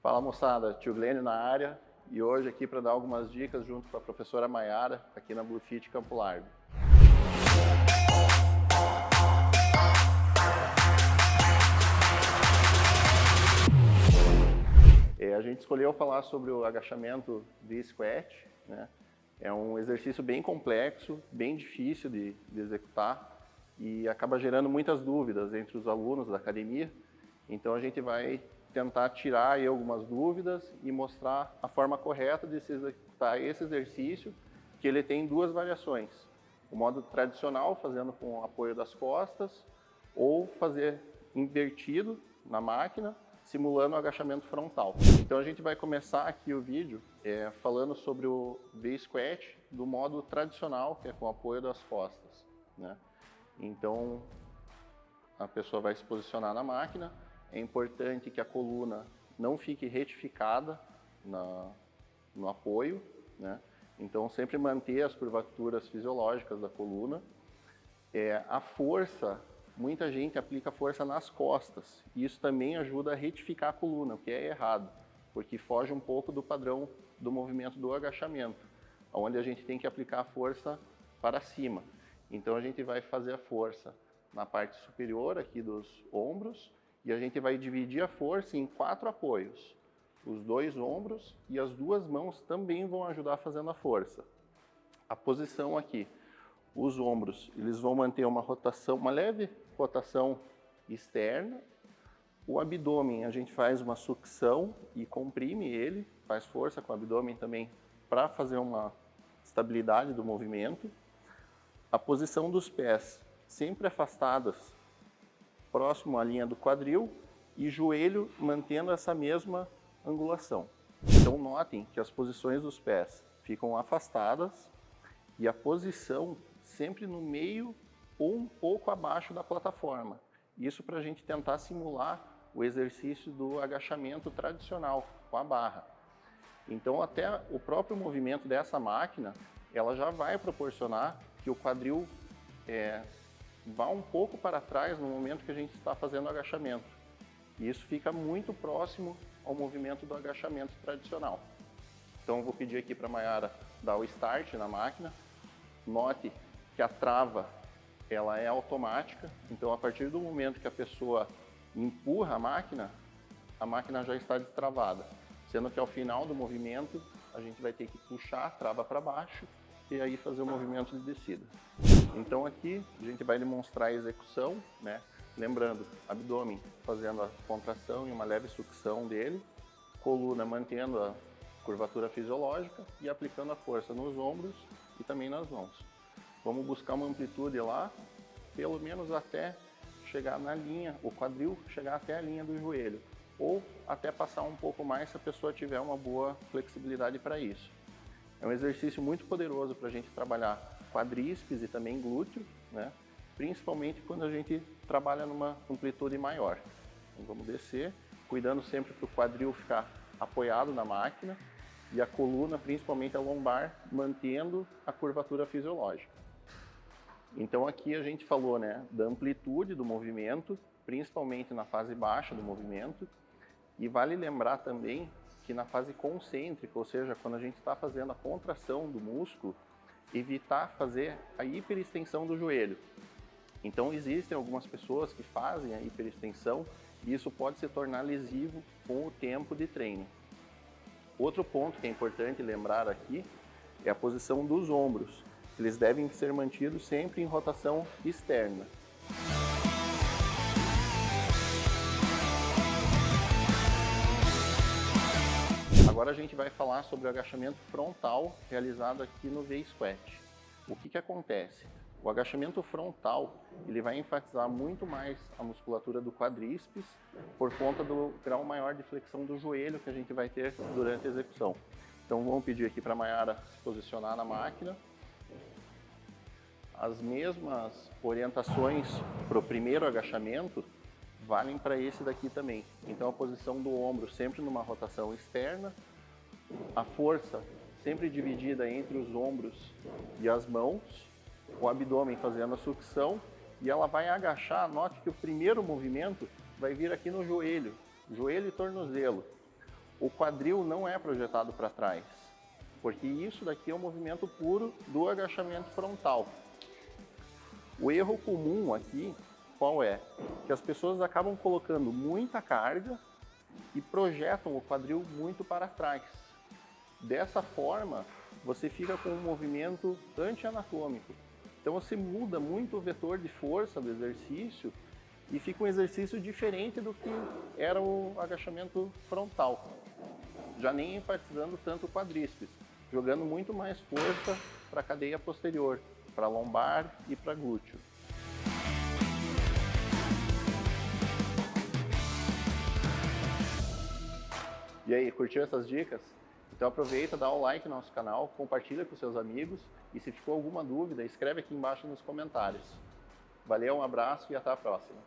Fala moçada, tio Glênio na área e hoje aqui para dar algumas dicas junto com a professora Maiara aqui na Bluefit Campo Largo. A gente escolheu falar sobre o agachamento de squat, né? É um exercício bem complexo, bem difícil de executar e acaba gerando muitas dúvidas entre os alunos da academia. Então a gente vai tentar tirar aí algumas dúvidas e mostrar a forma correta de se executar esse exercício, que ele tem duas variações. O modo tradicional, fazendo com o apoio das costas, ou fazer invertido na máquina, simulando o agachamento frontal. Então a gente vai começar aqui o vídeo falando sobre o V-Squat do modo tradicional, que é com o apoio das costas, né? Então a pessoa vai se posicionar na máquina. É importante que a coluna não fique retificada no apoio, né? Então sempre manter as curvaturas fisiológicas da coluna. A força, muita gente aplica força nas costas, e isso também ajuda a retificar a coluna, o que é errado, porque foge um pouco do padrão do movimento do agachamento, onde a gente tem que aplicar a força para cima. Então a gente vai fazer a força na parte superior aqui dos ombros, e a gente vai dividir a força em 4 apoios. Os 2 ombros e as 2 mãos também vão ajudar fazendo a força. A posição aqui, os ombros, eles vão manter uma rotação, uma leve rotação externa. O abdômen, a gente faz uma sucção e comprime ele, faz força com o abdômen também para fazer uma estabilidade do movimento. A posição dos pés, sempre afastadas, próximo à linha do quadril, e joelho mantendo essa mesma angulação. Então notem que as posições dos pés ficam afastadas e a posição sempre no meio ou um pouco abaixo da plataforma. Isso para a gente tentar simular o exercício do agachamento tradicional com a barra. Então até o próprio movimento dessa máquina, ela já vai proporcionar que o quadril vá um pouco para trás no momento que a gente está fazendo o agachamento. E isso fica muito próximo ao movimento do agachamento tradicional. Então eu vou pedir aqui para a Maiara dar o start na máquina. Note que a trava ela é automática, então a partir do momento que a pessoa empurra a máquina já está destravada. Sendo que ao final do movimento a gente vai ter que puxar a trava para baixo e aí fazer o movimento de descida. Então aqui a gente vai demonstrar a execução, né? Lembrando, abdômen fazendo a contração e uma leve sucção dele, coluna mantendo a curvatura fisiológica e aplicando a força nos ombros e também nas mãos. Vamos buscar uma amplitude lá, pelo menos até chegar na linha, o quadril chegar até a linha do joelho, ou até passar um pouco mais se a pessoa tiver uma boa flexibilidade para isso. É um exercício muito poderoso para a gente trabalhar quadríceps e também glúteo, né? Principalmente quando a gente trabalha numa amplitude maior. Então vamos descer, cuidando sempre para o quadril ficar apoiado na máquina e a coluna, principalmente a lombar, mantendo a curvatura fisiológica. Então aqui a gente falou, né, da amplitude do movimento, principalmente na fase baixa do movimento, e vale lembrar também que na fase concêntrica, ou seja, quando a gente está fazendo a contração do músculo, evitar fazer a hiperextensão do joelho. Então existem algumas pessoas que fazem a hiperextensão e isso pode se tornar lesivo com o tempo de treino. Outro ponto que é importante lembrar aqui é a posição dos ombros. Eles devem ser mantidos sempre em rotação externa. Agora a gente vai falar sobre o agachamento frontal realizado aqui no V-Squat. O que acontece? O agachamento frontal ele vai enfatizar muito mais a musculatura do quadríceps por conta do grau maior de flexão do joelho que a gente vai ter durante a execução. Então vamos pedir aqui para a Maiara se posicionar na máquina. As mesmas orientações para o primeiro agachamento valem para esse daqui também. Então a posição do ombro sempre numa rotação externa, a força sempre dividida entre os ombros e as mãos, o abdômen fazendo a sucção e ela vai agachar. Note que o primeiro movimento vai vir aqui no joelho e tornozelo. O quadril não é projetado para trás, porque isso daqui é um movimento puro do agachamento frontal. O erro comum aqui, qual é? Que as pessoas acabam colocando muita carga e projetam o quadril muito para trás. Dessa forma, você fica com um movimento anti-anatômico. Então você muda muito o vetor de força do exercício e fica um exercício diferente do que era o agachamento frontal. Já nem enfatizando tanto o quadríceps, jogando muito mais força para a cadeia posterior, para lombar e para glúteo. E aí, curtiu essas dicas? Então aproveita, dá o like no nosso canal, compartilha com seus amigos e se ficou alguma dúvida, escreve aqui embaixo nos comentários. Valeu, um abraço e até a próxima.